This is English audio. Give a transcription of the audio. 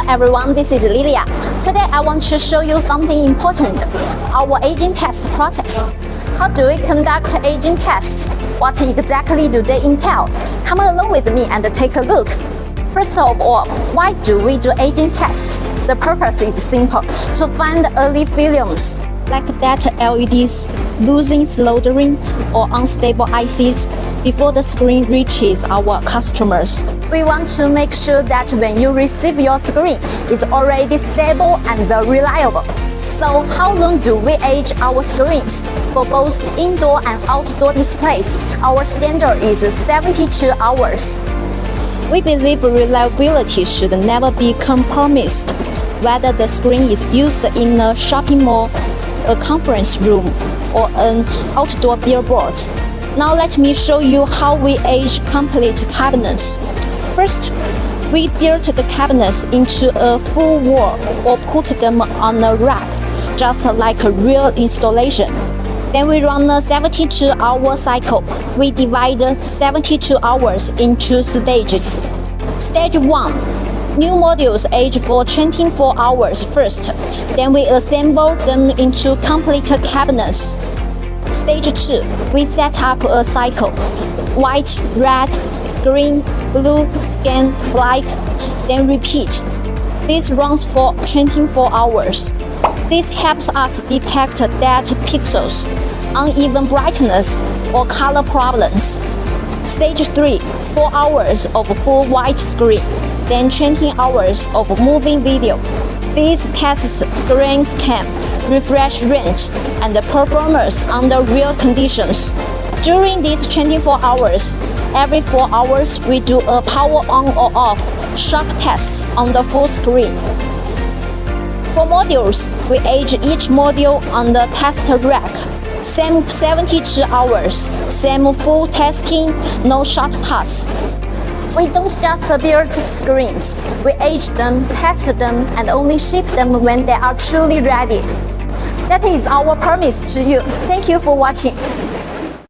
everyone, this is Lilia. Today I want to show you something important, our aging test process. How do we conduct aging tests? What exactly do they entail? Come along with me and take a look. First of all, why do we do aging tests? The purpose is simple, to find early failures, like dead LEDs, losing soldering, or unstable ICs before the screen reaches our customers. We want to make sure that when you receive your screen, it's already stable and reliable. So how long do we age our screens? For both indoor and outdoor displays, our standard is 72 hours. We believe reliability should never be compromised, whether the screen is used in a shopping mall, a conference room, or an outdoor billboard. Now let me show you how we age complete cabinets. First, we built the cabinets into a full wall or put them on a rack, just like a real installation. Then we run a 72-hour cycle. We divide 72 hours into stages. Stage 1. New modules age for 24 hours first. Then we assemble them into complete cabinets. Stage 2. We set up a cycle. White, red, green, blue, scan, black, then repeat. This runs for 24 hours. This helps us detect dead pixels, uneven brightness, or color problems. Stage 3. 4 hours of full white screen, then 20 hours of moving video. These tests screen scan, refresh rate, and performance under real conditions. During these 24 hours, every 4 hours we do a power on or off shock test on the full screen. For modules, we age each module on the test rack. Same 72 hours, same full testing, no shortcuts. We don't just build screens. We age them, test them, and only ship them when they are truly ready. That is our promise to you. Thank you for watching.